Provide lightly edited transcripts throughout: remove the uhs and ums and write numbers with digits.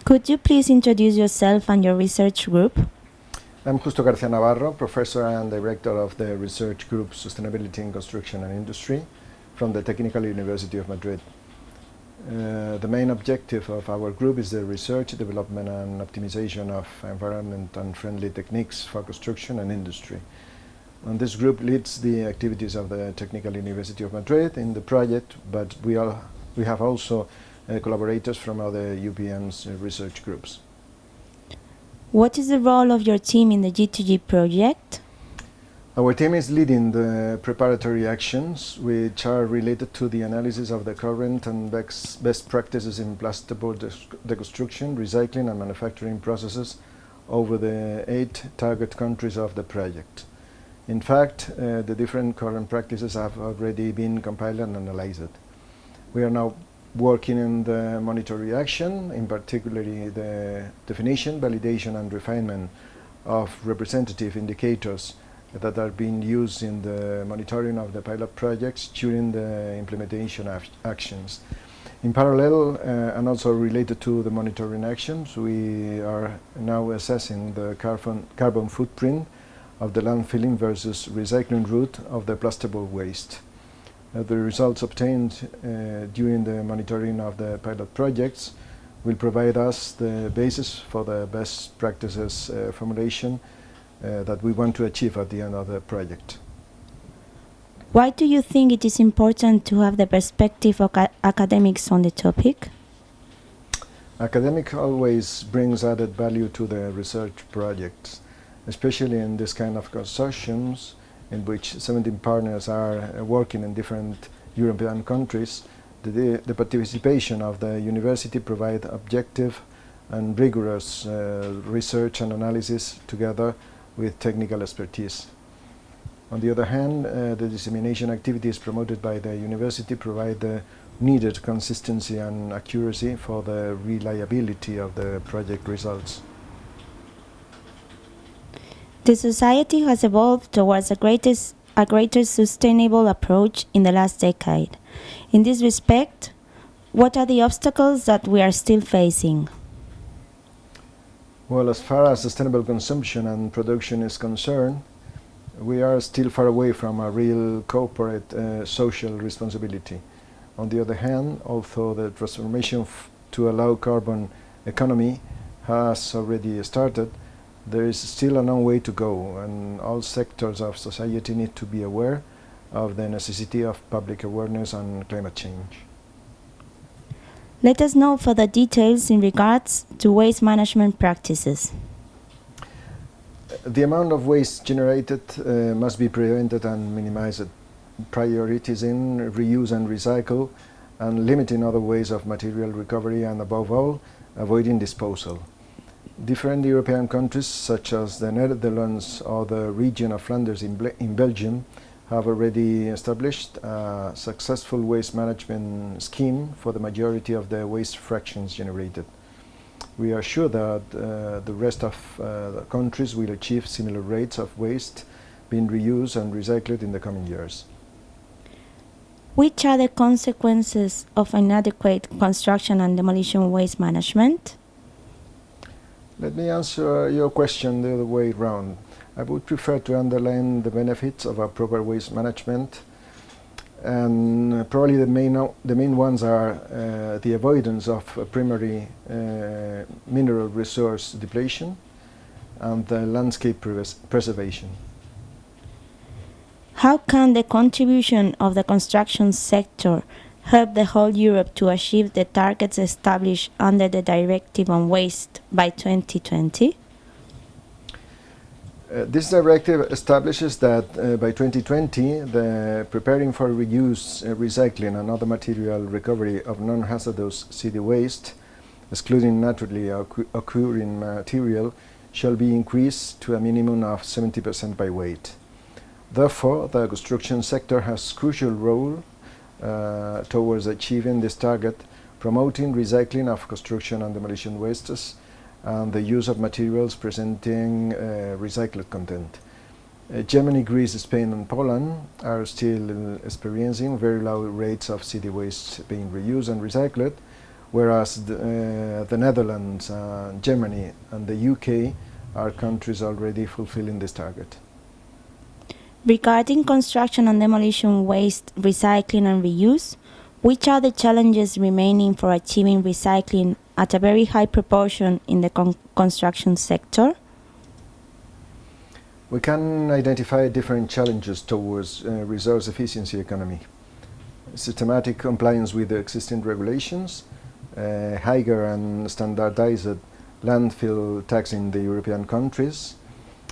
Could you please introduce yourself and your research group? I'm Justo García Navarro, professor and director of the research group Sustainability in Construction and Industry from the Technical University of Madrid. The main objective of our group is the research, development and optimization of environment and friendly techniques for construction and industry. And this group leads the activities of the Technical University of Madrid in the project, but we have also collaborators from other UPM's research groups. What is the role of your team in the GtoG project? Our team is leading the preparatory actions, which are related to the analysis of the current and best practices in plasterboard deconstruction, recycling and manufacturing processes over the 8 target countries of the project. In fact, the different current practices have already been compiled and analyzed. We are now working in the monitoring action, in particular the definition, validation and refinement of representative indicators that are being used in the monitoring of the pilot projects during the implementation actions. In parallel, and also related to the monitoring actions, we are now assessing the carbon footprint of the landfilling versus recycling route of the plasterboard waste. The results obtained during the monitoring of the pilot projects will provide us the basis for the best practices formulation that we want to achieve at the end of the project. Why do you think it is important to have the perspective of academics on the topic? Academic always brings added value to the research projects, especially in this kind of consortiums in which 17 partners are working in different European countries. The participation of the university provides objective and rigorous research and analysis together with technical expertise. On the other hand, the dissemination activities promoted by the university provide the needed consistency and accuracy for the reliability of the project results. The society has evolved towards a greater sustainable approach in the last decade. In this respect, what are the obstacles that we are still facing? Well, as far as sustainable consumption and production is concerned, we are still far away from a real corporate social responsibility. On the other hand, although the transformation to a low carbon economy has already started, there is still a long way to go, and all sectors of society need to be aware of the necessity of public awareness on climate change. Let us know further details in regards to waste management practices. The amount of waste generated must be prevented and minimized, prioritizing reuse and recycle, and limiting other ways of material recovery, and above all, avoiding disposal. Different European countries, such as the Netherlands or the region of Flanders in Belgium, have already established a successful waste management scheme for the majority of the waste fractions generated. We are sure that the rest of the countries will achieve similar rates of waste being reused and recycled in the coming years. Which are the consequences of inadequate construction and demolition waste management? Let me answer your question the other way around. I would prefer to underline the benefits of a proper waste management, and probably the main ones are the avoidance of primary mineral resource depletion and the landscape preservation. How can the contribution of the construction sector help the whole Europe to achieve the targets established under the Directive on Waste by 2020? This directive establishes that by 2020, the preparing for reuse, recycling and other material recovery of non-hazardous city waste, excluding naturally occurring material, shall be increased to a minimum of 70% by weight. Therefore, the construction sector has a crucial role towards achieving this target, promoting recycling of construction and demolition wastes and the use of materials presenting recycled content. Germany, Greece, Spain and Poland are still experiencing very low rates of city waste being reused and recycled, whereas the Netherlands, Germany and the UK are countries already fulfilling this target. Regarding construction and demolition waste, recycling and reuse, which are the challenges remaining for achieving recycling at a very high proportion in the construction sector? We can identify different challenges towards resource efficiency economy. Systematic compliance with the existing regulations, higher and standardized landfill tax in the European countries,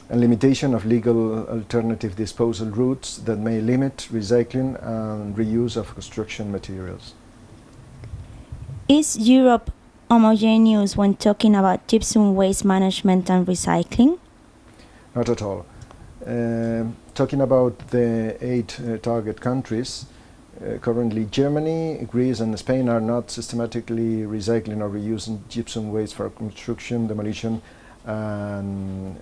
and limitation of legal alternative disposal routes that may limit recycling and reuse of construction materials. Is Europe homogeneous when talking about gypsum waste management and recycling? Not at all. Talking about the 8 target countries, currently Germany, Greece and Spain are not systematically recycling or reusing gypsum waste for construction, demolition and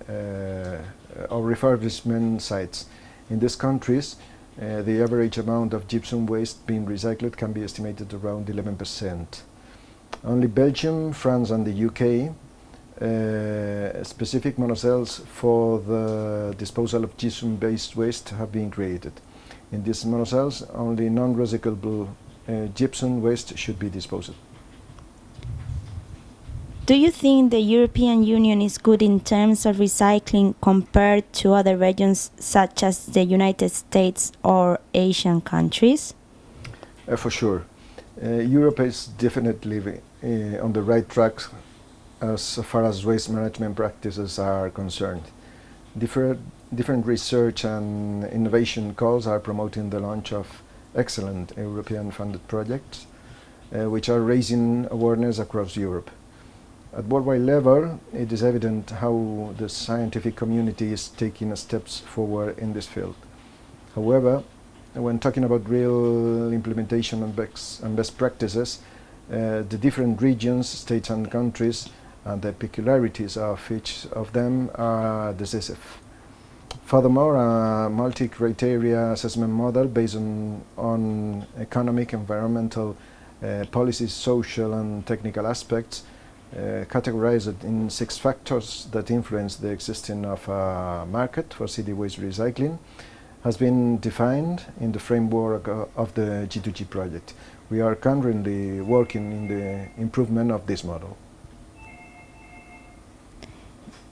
or refurbishment sites. In these countries, the average amount of gypsum waste being recycled can be estimated around 11%. Only Belgium, France and the UK specific monocells for the disposal of gypsum-based waste have been created. In these monocells, only non-recyclable gypsum waste should be disposed. Do you think the European Union is good in terms of recycling compared to other regions such as the United States or Asian countries? For sure. Europe is definitely on the right track as far as waste management practices are concerned. Different research and innovation calls are promoting the launch of excellent European-funded projects, which are raising awareness across Europe. At worldwide level, it is evident how the scientific community is taking steps forward in this field. However, when talking about real implementation and best practices, the different regions, states and countries and the peculiarities of each of them are decisive. Furthermore, a multi-criteria assessment model based on economic, environmental, policy, social and technical aspects categorized in 6 factors that influence the existing of a market for city waste recycling has been defined in the framework of the GtoG project. We are currently working in the improvement of this model.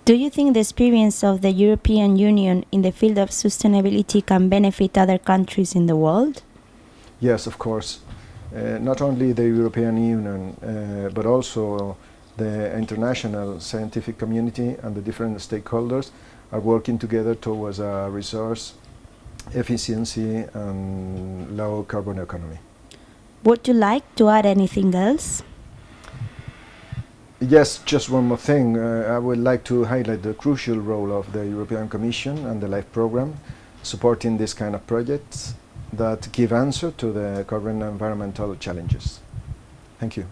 Do you think the experience of the European Union in the field of sustainability can benefit other countries in the world? Yes, of course. Not only the European Union, but also the international scientific community and the different stakeholders are working together towards a resource efficiency and low carbon economy. Would you like to add anything else? Yes, just one more thing. I would like to highlight the crucial role of the European Commission and the LIFE program supporting this kind of projects that give answer to the current environmental challenges. Thank you.